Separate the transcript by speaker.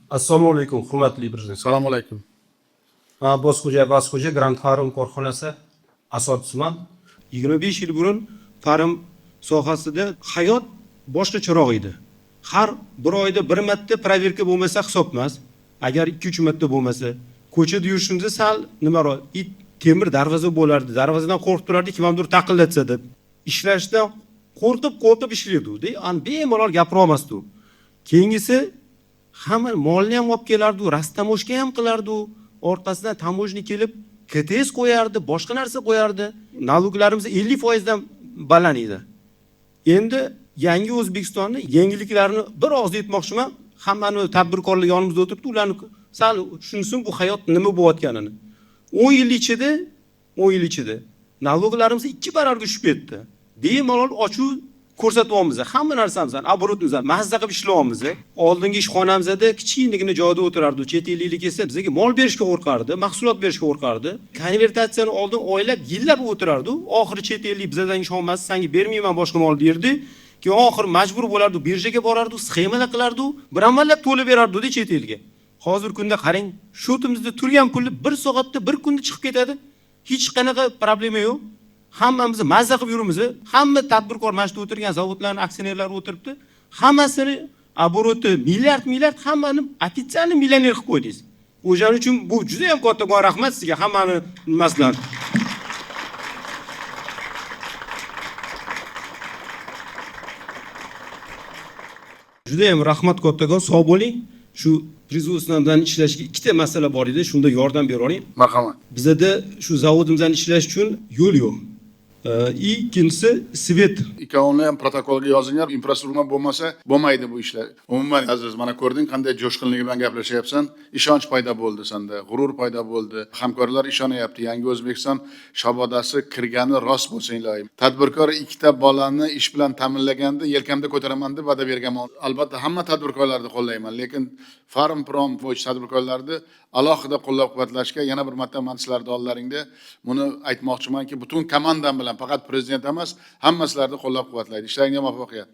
Speaker 1: Assalomu alaykum, hurmatli prezident.
Speaker 2: Assalomu alaykum.
Speaker 1: Bosxo'ja Grand Farum korxonasi asoschisiman. 25 yil burun farum sohasida hayot boshqacharoq edi. Har bir oyda bir marta proverka bo'lmasa hisob emas. Agar 2-3 marta bo'lmasa, ko'chada yurishimizda sal nimaroq temir darvoza bo'lardi. Darvozadan qo'rqib turardi, kimdir taqillatsa deb. Ishlashdan qo'rqib ishlaydi. An bemalol gapira olmasdi. Keyingisi hamma molni ham olib kelardi, rastamoshka ham qilardi. Orqasidan tamojni kelib, KTS qo'yardi, boshqa narsa qo'yardi. Naloglarimiz 50% dan baland edi. Endi yangi O'zbekistonni yengilliklarini bir oz aytmoqchiman. Hammani tadbirkorlar yonimizda o'tiribdi, ularni sal tushunsin bu hayot nima bo'layotganini. 10 yil ichida naloglarimiz 2 barobarga tushib ketdi. Bemalol ochuv ko'rsatyapmiz. Hamma narsamizdan, oborotimizdan mazza qilib ishlayapmiz. Oldingi ishxonamizda kichkinagina joyda o'tirardi. Chet elliklar kelsa bizga mol berishga qo'rqardi, mahsulot berishga qo'rqardi. Konvertatsiyani oldin oylab, yillab o'tirardi. Oxiri chet ellik bizdan ish olmas, senga bermayman boshqa mol derdi. Keyin oxiri majbur bo'lardi, birjaga borardi, sxemalar qilardi, bir amallab to'lab berardi chet elga. Hozir kunda qarang, shotimizda turgan pulni 1 soatda 1 kunda chiqib ketadi. Hech qanaqa problema yo'q. Hammamiz mazza qilib yurimiz. Hamma tadbirkor mashhur o'tirgan zavodlarning aksionerlari o'tiribdi. Hammasini oboroti milliard hammani ofitsial millioner qilib qo'ydingiz. O'shaning uchun bu juda ham kattakon rahmat sizga hammani nimasidan. Juda ham rahmat kattakon, sog' bo'ling. Shu производствоdan ishlashga ikkita masala bor edi, shunda yordam beraoling.
Speaker 2: Marhamat.
Speaker 1: Bizda shu zavodimizdan ishlash uchun yo'l yo'q. Ikkinchisi svet.
Speaker 2: Ikkovini ham protokolga yozinglar. Infrastruktura bo'lmasa, bo'lmaydi bu ishlar. Umuman aziz, mana ko'rding qanday jo'shqinlik bilan gaplashyapsan. Ishonch paydo bo'ldi senda, g'urur paydo bo'ldi. Hamkorlar ishonyapti. Yangi O'zbekiston shabodasi kirgani rost bo'lsin iloyim. Tadbirkor ikkita bolani ish bilan ta'minlaganda yelkamda ko'taraman deb va'da berganman. Albatta hamma tadbirkorlarni qo'llayman, lekin Farum Prom bo'yicha tadbirkorlarni alohida qo'llab-quvvatlashga yana bir marta men sizlarning oldlaringda buni aytmoqchimanki, butun komandam bilan faqat prezident emas, hamma sizlarni qo'llab-quvvatlaydi. Ishlaringizga muvaffaqiyat.